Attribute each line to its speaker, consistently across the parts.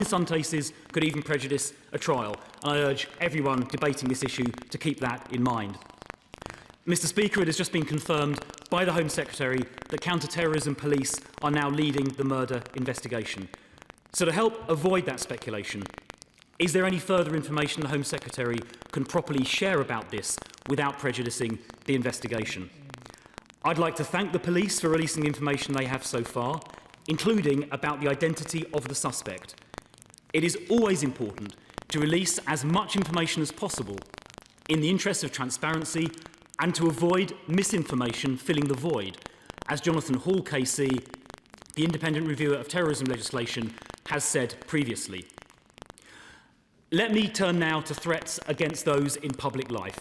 Speaker 1: in some cases could even prejudice a trial. And I urge everyone debating this issue to keep that in mind. Mr. Speaker, it has just been confirmed by the Home Secretary that counter-terrorism police are now leading the murder investigation. So to help avoid that speculation, is there any further information the Home Secretary can properly share about this without prejudicing the investigation? I'd like to thank the police for releasing the information they have so far, including about the identity of the suspect. It is always important to release as much information as possible in the interest of transparency and to avoid misinformation filling the void, as Jonathan Hall KC, the independent reviewer of terrorism legislation, has said previously. Let me turn now to threats against those in public life.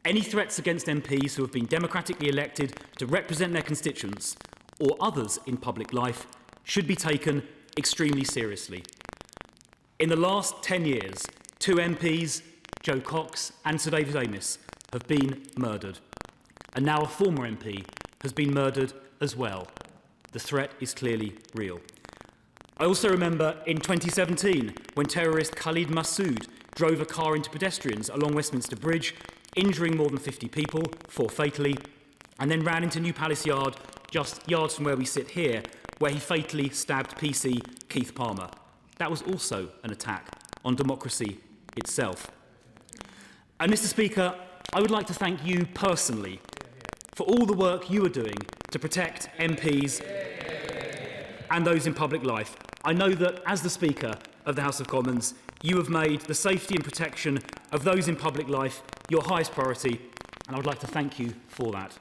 Speaker 1: Any threats against MPs who have been democratically elected to represent their constituents or others in public life should be taken extremely seriously. In the last 10 years, 2 MPs, Joe Cox and Sir David Amess, have been murdered. And now a former MP has been murdered as well. The threat is clearly real. I also remember in 2017 when terrorist Khalid Massoud drove a car into pedestrians along Westminster Bridge, injuring more than 50 people, 4 fatally, and then ran into New Palace Yard, just yards from where we sit here, where he fatally stabbed PC Keith Palmer. That was also an attack on democracy itself. And Mr. Speaker, I would like to thank you personally for all the work you are doing to protect MPs and those in public life. I know that as the Speaker of the House of Commons, you have made the safety and protection of those in public life your highest priority, and I would like to thank you for that.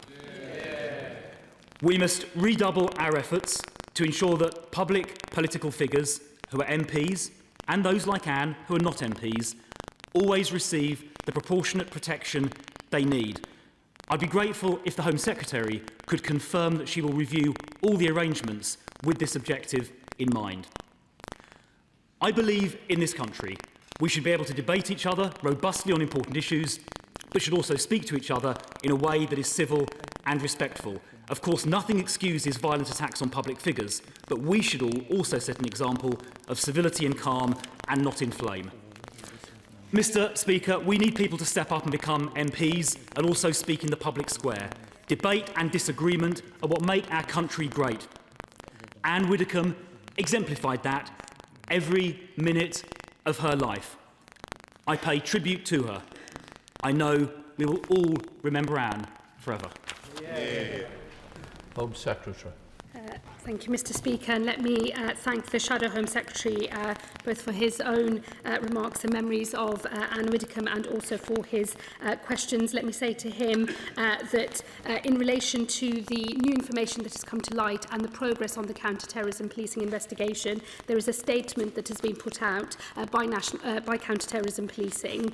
Speaker 1: We must redouble our efforts to ensure that public political figures who are MPs and those like Anne who are not MPs always receive the proportionate protection they need. I'd be grateful if the Home Secretary could confirm that she will review all the arrangements with this objective in mind. I believe in this country we should be able to debate each other robustly on important issues, but should also speak to each other in a way that is civil and respectful. Of course, nothing excuses violent attacks on public figures, but we should all also set an example of civility and calm and not inflame. Mr. Speaker, we need people to step up and become MPs and also speak in the public square. Debate and disagreement are what make our country great. Anne Widdecombe exemplified that every minute of her life. I pay tribute to her. I know we will all remember Anne forever.
Speaker 2: Yeah. Home Secretary.
Speaker 3: Thank you, Mr. Speaker, and let me thank the Shadow Home Secretary both for his own remarks and memories of Anne Widdecombe and also for his questions. Let me say to him that in relation to the new information that has come to light and the progress on the counter-terrorism policing investigation, there is a statement that has been put out by counter-terrorism policing,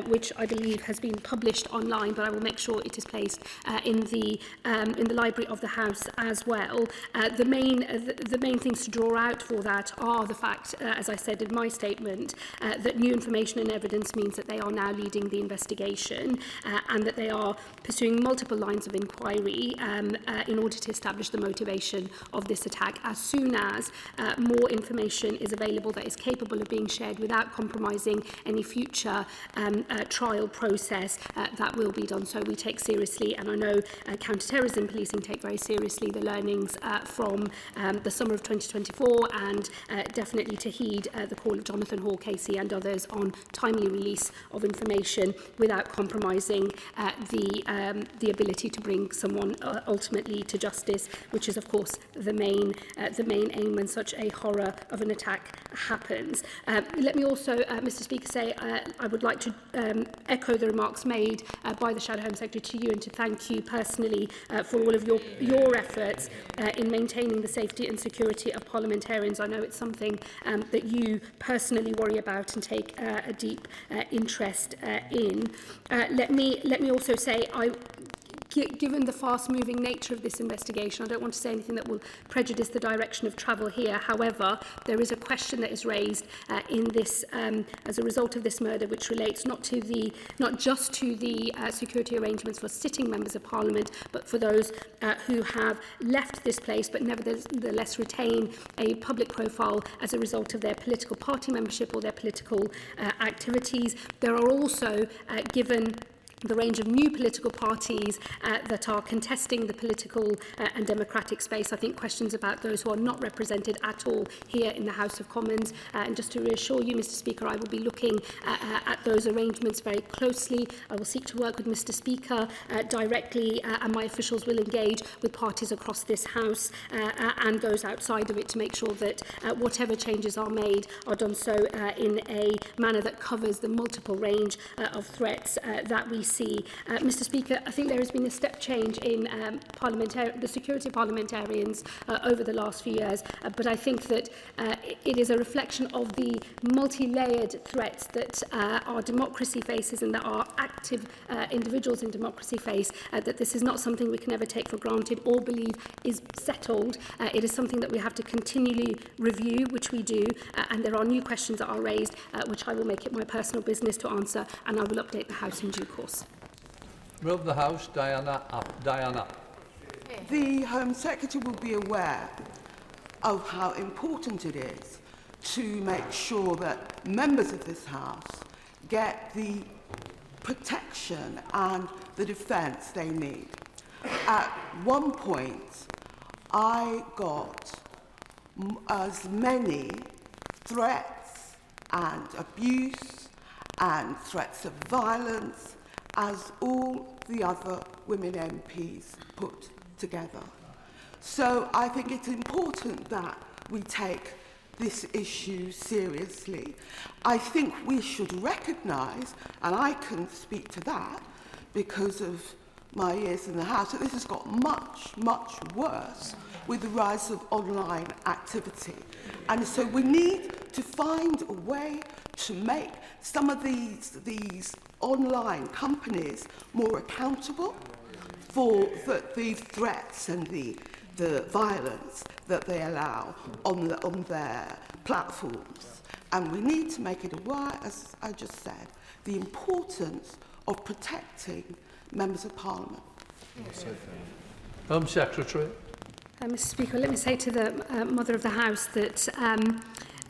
Speaker 3: which I believe has been published online, but I will make sure it is placed in the library of the House as well. The main things to draw out for that are the fact, as I said in my statement, that new information and evidence means that they are now leading the investigation and that they are pursuing multiple lines of inquiry in order to establish the motivation of this attack. As soon as more information is available that is capable of being shared without compromising any future trial process, that will be done. So we take seriously, and I know counter-terrorism policing take very seriously the learnings from the summer of 2024 and definitely to heed the call of Jonathan Hall, Casey and others on timely release of information without compromising the ability to bring someone ultimately to justice, which is of course the main aim when such a horror of an attack happens. Let me also, Mr. Speaker, say I would like to echo the remarks made by the Shadow Home Secretary to you and to thank you personally for all of your efforts in maintaining the safety and security of parliamentarians. I know it's something that you personally worry about and take a deep interest in. Let me also say given the fast-moving nature of this investigation, I don't want to say anything that will prejudice the direction of travel here. However, there is a question that is raised in this as a result of this murder, which relates not just to the security arrangements for sitting members of Parliament, but for those who have left this place but nevertheless retain a public profile as a result of their political party membership or their political activities. There are also, given the range of new political parties that are contesting the political and democratic space, I think questions about those who are not represented at all here in the House of Commons. And just to reassure you, Mr Speaker, I will be looking at those arrangements very closely. I will seek to work with Mr Speaker directly, and my officials will engage with parties across this House and those outside of it to make sure that whatever changes are made are done so in a manner that covers the multiple range of threats that we see. Mr Speaker, I think there has been a step change in the security parliamentarians over the last few years, but I think that it is a reflection of the multi-layered threats that our democracy faces and that our active individuals in democracy face, that this is not something we can ever take for granted or believe is settled. It is something that we have to continually review, which we do, and there are new questions that are raised, which I will make it my personal business to answer, and I will update the House in due course.
Speaker 2: Member of the House, Diana.
Speaker 4: The Home Secretary will be aware of how important it is to make sure that members of this House get the protection and the defence they need. At one point, I got as many threats and abuse and threats of violence as all the other women MPs put together. So I think it's important that we take this issue seriously. I think we should recognise, and I can speak to that because of my years in the House, that this has got much, much worse with the rise of online activity. And so we need to find a way to make some of these online companies more accountable for the threats and the violence that they allow on their platforms. And we need to make it aware, as I just said, the importance of protecting members of Parliament.
Speaker 2: Home Secretary.
Speaker 3: Mr Speaker, let me say to the Mother of the House that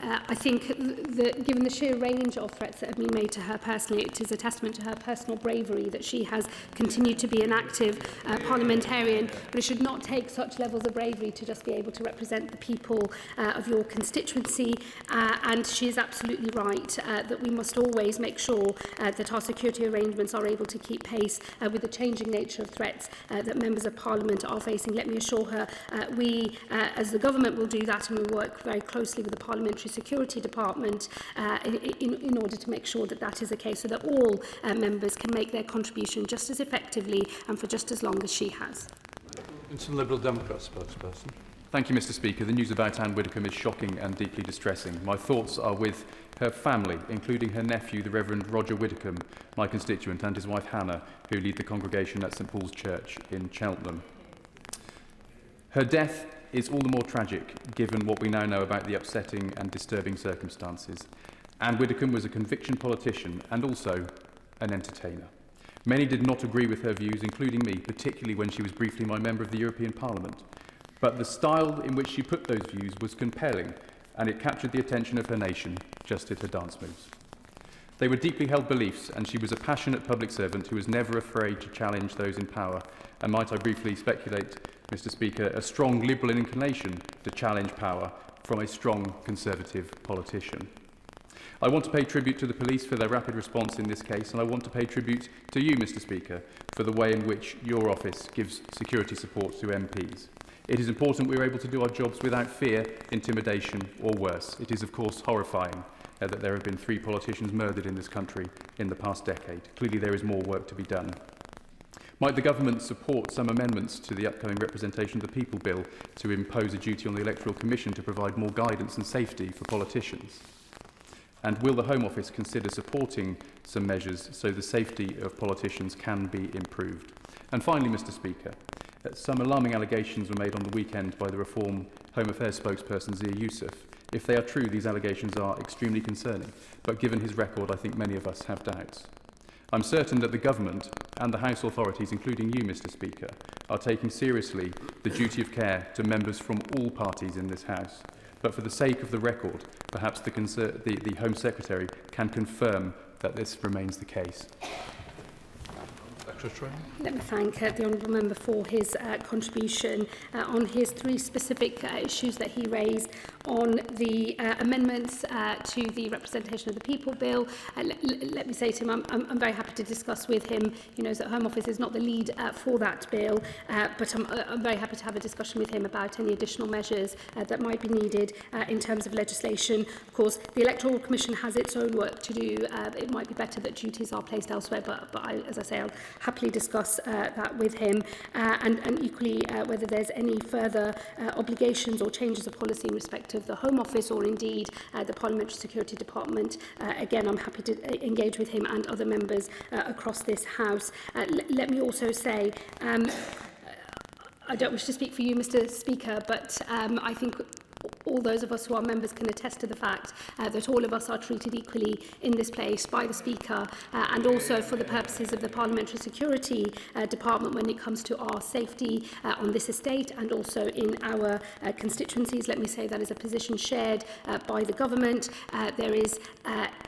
Speaker 3: I think that given the sheer range of threats that have been made to her personally, it is a testament to her personal bravery that she has continued to be an active parliamentarian, but it should not take such levels of bravery to just be able to represent the people of your constituency, and she is absolutely right that we must always make sure that our security arrangements are able to keep pace with the changing nature of threats that members of Parliament are facing. Let me assure her we, as the government, will do that, and we work very closely with the Parliamentary Security Department in order to make sure that that is the case, so that all members can make their contribution just as effectively and for just as long as she has.
Speaker 2: It's a Liberal Democrat spokesperson.
Speaker 5: Thank you, Mr Speaker. The news about Anne Widdecombe is shocking and deeply distressing. My thoughts are with her family, including her nephew, the Reverend Roger Whitikham, my constituent, and his wife Hannah, who lead the congregation at St Paul's Church in Cheltenham. Her death is all the more tragic, given what we now know about the upsetting and disturbing circumstances. Anne Widdecombe was a conviction politician and also an entertainer. Many did not agree with her views, including me, particularly when she was briefly my member of the European Parliament. But the style in which she put those views was compelling, and it captured the attention of her nation, just as her dance moves. They were deeply held beliefs, and she was a passionate public servant who was never afraid to challenge those in power, and might I briefly speculate, Mr Speaker, a strong liberal inclination to challenge power from a strong Conservative politician. I want to pay tribute to the police for their rapid response in this case, and I want to pay tribute to you, Mr Speaker, for the way in which your office gives security support to MPs. It is important we are able to do our jobs without fear, intimidation or worse. It is of course horrifying that there have been 3 politicians murdered in this country in the past decade. Clearly there is more work to be done. Might the government support some amendments to the upcoming Representation of the People Bill to impose a duty on the Electoral Commission to provide more guidance and safety for politicians? And will the Home Office consider supporting some measures so the safety of politicians can be improved? And finally, Mr Speaker, some alarming allegations were made on the weekend by the Reform Home Affairs spokesperson Zia Youssef. If they are true, these allegations are extremely concerning, but given his record, I think many of us have doubts. I'm certain that the Government and the House authorities, including you, Mr Speaker, are taking seriously the duty of care to members from all parties in this House. But for the sake of the record, perhaps the Home Secretary can confirm that this remains the case.
Speaker 2: Secretary.
Speaker 3: Let me thank the Honourable Member for his contribution on his three specific issues that he raised on the amendments to the Representation of the People Bill. Let me say to him, I'm very happy to discuss with him. He knows that Home Office is not the lead for that bill, but I'm very happy to have a discussion with him about any additional measures that might be needed in terms of legislation. Of course, the Electoral Commission has its own work to do. It might be better that duties are placed elsewhere, but as I say, I'll happily discuss that with him, and equally whether there's any further obligations or changes of policy in respect of the Home Office or indeed the Parliamentary Security Department. Again, I'm happy to engage with him and other members across this House. Let me also say, I don't wish to speak for you, Mr Speaker, but I think all those of us who are members can attest to the fact that all of us are treated equally in this place by the Speaker and also for the purposes of the Parliamentary Security Department when it comes to our safety on this estate and also in our constituencies. Let me say that is a position shared by the Government. There is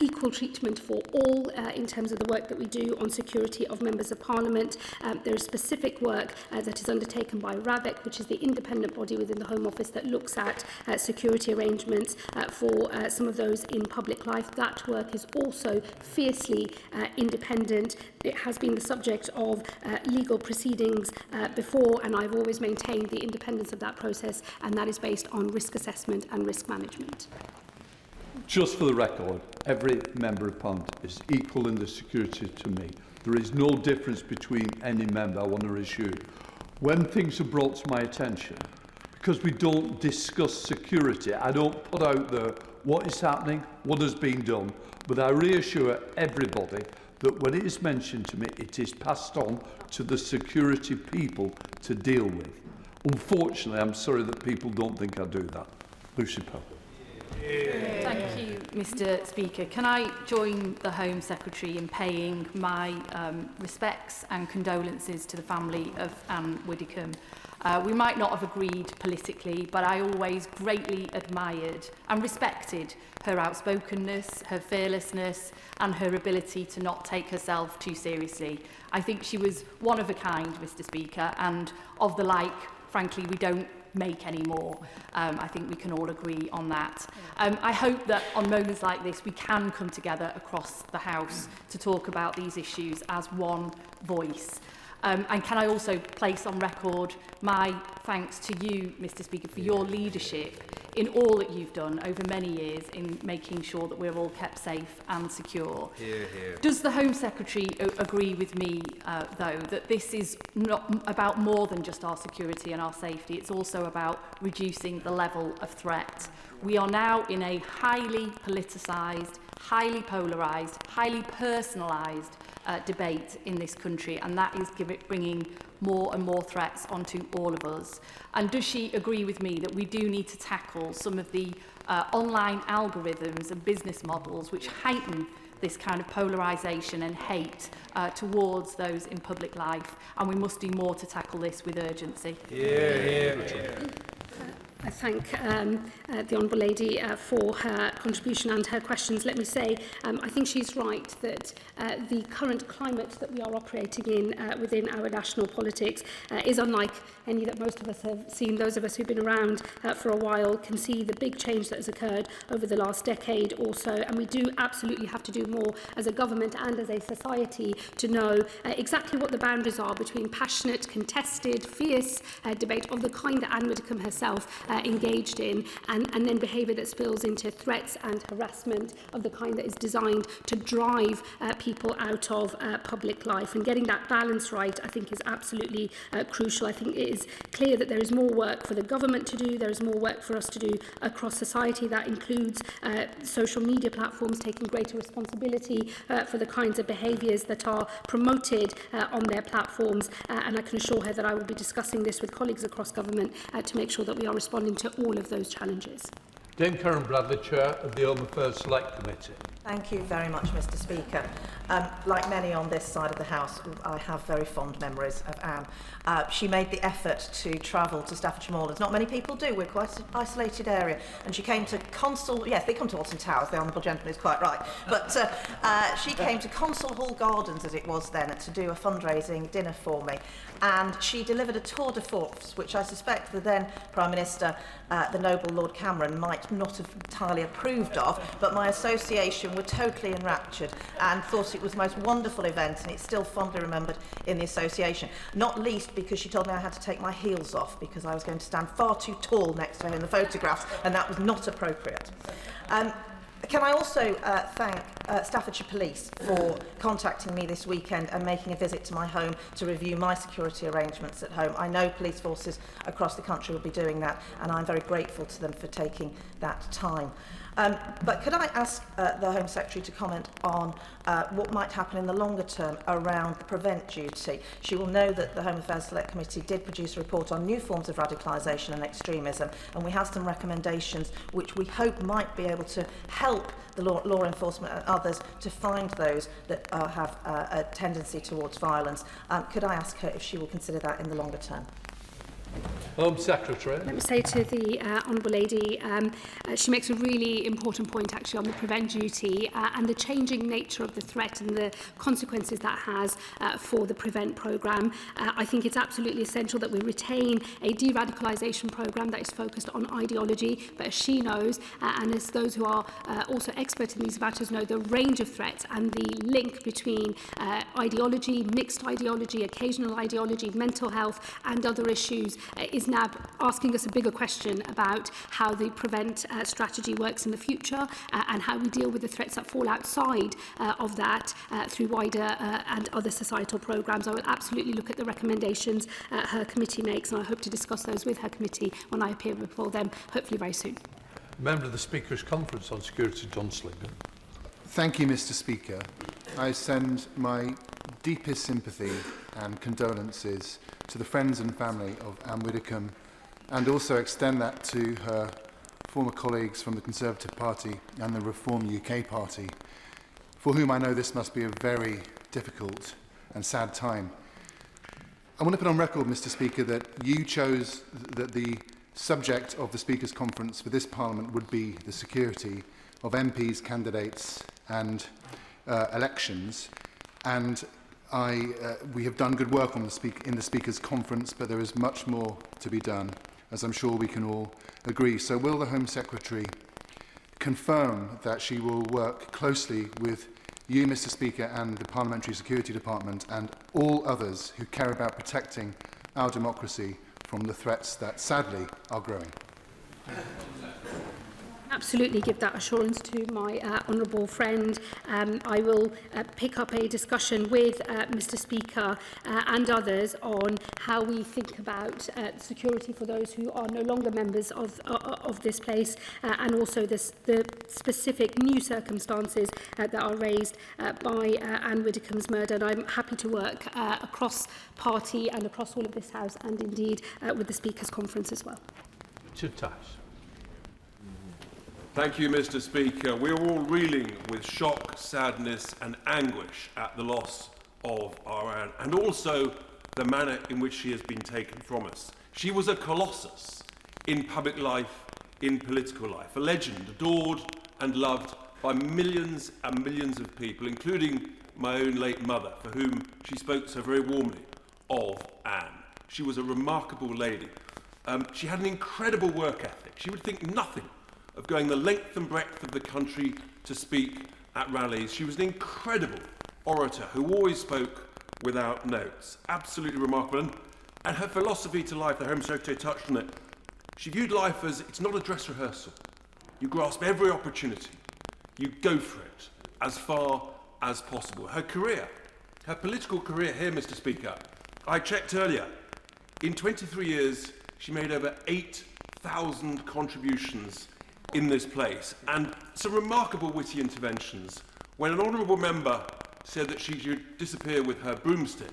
Speaker 3: equal treatment for all in terms of the work that we do on security of members of Parliament. There is specific work that is undertaken by RAVEC, which is the independent body within the Home Office that looks at security arrangements for some of those in public life. That work is also fiercely independent. It has been the subject of legal proceedings before, and I've always maintained the independence of that process, and that is based on risk assessment and risk management.
Speaker 2: Just for the record, every member of Parliament is equal in the security to me. There is no difference between any member, I want to assure you. When things are brought to my attention, because we don't discuss security, I don't put out there what is happening, what has been done, but I reassure everybody that when it is mentioned to me, it is passed on to the security people to deal with. Unfortunately, I'm sorry that people don't think I do that. Lucy Pell.
Speaker 6: Thank you, Mr Speaker. Can I join the Home Secretary in paying my respects and condolences to the family of Anne Widdecombe? We might not have agreed politically, but I always greatly admired and respected her outspokenness, her fearlessness, and her ability to not take herself too seriously. I think she was one of a kind, Mr Speaker, and of the like, frankly, we don't make any more. I think we can all agree on that. I hope that on moments like this we can come together across the House to talk about these issues as one voice. And can I also place on record my thanks to you, Mr Speaker, for your leadership in all that you've done over many years in making sure that we're all kept safe and secure. Hear, hear. Does the Home Secretary agree with me, though, that this is not about more than just our security and our safety? It's also about reducing the level of threat. We are now in a highly politicised, highly polarised, highly personalised debate in this country, and that is bringing more and more threats onto all of us. And does she agree with me that we do need to tackle some of the online algorithms and business models which heighten this kind of polarisation and hate towards those in public life, and we must do more to tackle this with urgency?
Speaker 3: I thank the Honourable Lady for her contribution and her questions. Let me say, I think she's right that the current climate that we are operating in within our national politics is unlike any that most of us have seen. Those of us who've been around for a while can see the big change that has occurred over the last decade or so, and we do absolutely have to do more as a government and as a society to know exactly what the boundaries are between passionate, contested, fierce debate of the kind that Anne Widdecombe herself engaged in, and then behaviour that spills into threats and harassment of the kind that is designed to drive people out of public life. And getting that balance right, I think, is absolutely crucial. I think it is clear that there is more work for the government to do, there is more work for us to do across society. That includes social media platforms taking greater responsibility for the kinds of behaviours that are promoted on their platforms, and I can assure her that I will be discussing this with colleagues across government to make sure that we are responding to all of those challenges.
Speaker 7: Dame Karen Bradley, Chair of the Home Affairs Select Committee.
Speaker 8: Thank you very much, Mr Speaker. Like many on this side of the House, I have very fond memories of Anne. She made the effort to travel to Staffordshire Moorlands. Not many people do, we're quite an isolated area. And she came to Consul, yes, they come to Alton Towers, the Honourable Gentleman is quite right. But she came to Consul Hall Gardens, as it was then, to do a fundraising dinner for me. And she delivered a tour de force, which I suspect the then Prime Minister, the noble Lord Cameron, might not have entirely approved of, but my association were totally enraptured and thought it was the most wonderful event, and it's still fondly remembered in the association. Not least because she told me I had to take my heels off because I was going to stand far too tall next to her in the photographs, and that was not appropriate. Can I also thank Staffordshire Police for contacting me this weekend and making a visit to my home to review my security arrangements at home. I know police forces across the country will be doing that, and I'm very grateful to them for taking that time. But could I ask the Home Secretary to comment on what might happen in the longer term around the prevent duty? She will know that the Home Affairs Select Committee did produce a report on new forms of radicalisation and extremism, and we have some recommendations which we hope might be able to help the law enforcement and others to find those that have a tendency towards violence. Could I ask her if she will consider that in the longer term?
Speaker 7: Home Secretary.
Speaker 3: Let me say to the Honourable Lady, she makes a really important point actually on the prevent duty and the changing nature of the threat and the consequences that has for the prevent programme. I think it's absolutely essential that we retain a de-radicalisation programme that is focused on ideology, but as she knows, and as those who are also expert in these matters know, the range of threats and the link between ideology, mixed ideology, occasional ideology, mental health and other issues is now asking us a bigger question about how the prevent strategy works in the future and how we deal with the threats that fall outside of that through wider and other societal programmes. I will absolutely look at the recommendations her committee makes, and I hope to discuss those with her committee when I appear before them, hopefully very soon.
Speaker 7: Member of the Speaker's Conference on Security, John Slinger.
Speaker 9: Thank you, Mr Speaker. I send my deepest sympathy and condolences to the friends and family of Anne Widdecombe, and also extend that to her former colleagues from the Conservative Party and the Reform UK Party, for whom I know this must be a very difficult and sad time. I want to put on record, Mr Speaker, that you chose that the subject of the Speaker's Conference for this Parliament would be the security of MPs, candidates and elections, and we have done good work on in the Speaker's Conference, but there is much more to be done, as I'm sure we can all agree. So will the Home Secretary confirm that she will work closely with you, Mr Speaker, and the Parliamentary Security Department and all others who care about protecting our democracy from the threats that sadly are growing?
Speaker 3: Absolutely give that assurance to my honourable friend. I will pick up a discussion with Mr Speaker and others on how we think about security for those who are no longer members of this place and also the specific new circumstances that are raised by Anne Widdecombe's murder. And I'm happy to work across party and across all of this House and indeed with the Speaker's Conference as well.
Speaker 10: Thank you, Mr Speaker. We are all reeling with shock, sadness and anguish at the loss of our Anne, and also the manner in which she has been taken from us. She was a colossus in public life, in political life, a legend adored and loved by millions and millions of people, including my own late mother, for whom she spoke so very warmly of Anne. She was a remarkable lady. She had an incredible work ethic. She would think nothing of going the length and breadth of the country to speak at rallies. She was an incredible orator who always spoke without notes. Absolutely remarkable. And her philosophy to life, the Home Secretary touched on it, She viewed life as it's not a dress rehearsal. You grasp every opportunity. You go for it as far as possible. Her career, her political career here, Mr. Speaker, I checked earlier. In 23 years, she made over 8,000 contributions in this place, and some remarkable witty interventions. When an honourable member said that she should disappear with her broomstick,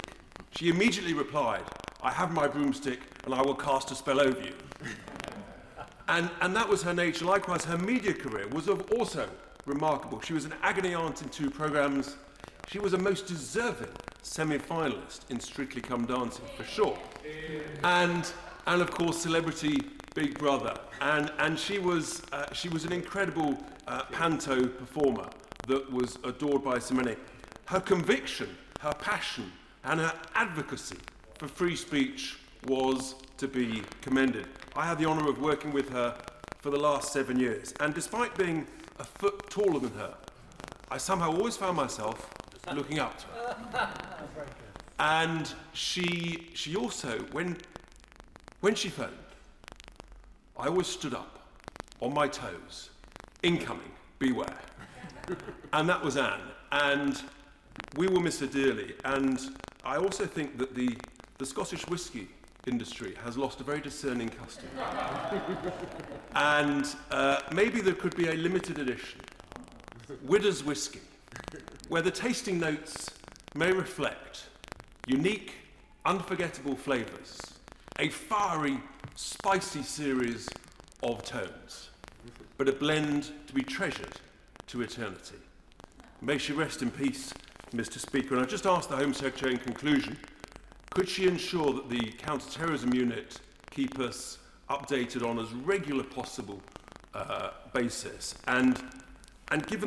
Speaker 10: she immediately replied, "I have my broomstick and I will cast a spell over you." And that was her nature. Likewise, her media career was also remarkable. She was an agony aunt in 2 programmes. She was a most deserving semi-finalist in Strictly Come Dancing, for sure. And of course, Celebrity Big Brother. And she was an incredible panto performer that was adored by so many. Her conviction, her passion, and her advocacy for free speech was to be commended. I had the honour of working with her for the last 7 years, and despite being a foot taller than her, I somehow always found myself looking up to her. And she also, when she phoned, I always stood up on my toes, incoming, beware. And that was Anne, and we will miss her dearly. And I also think that the Scottish whisky industry has lost a very discerning customer. And maybe there could be a limited edition, Widder's Whisky, where the tasting notes may reflect unique, unforgettable flavours, a fiery, spicy series of tones, but a blend to be treasured to eternity. May she rest in peace, Mr. Speaker. And I just asked the Home Secretary in conclusion, could she ensure that the counter-terrorism unit keep us updated on as regular possible basis, and given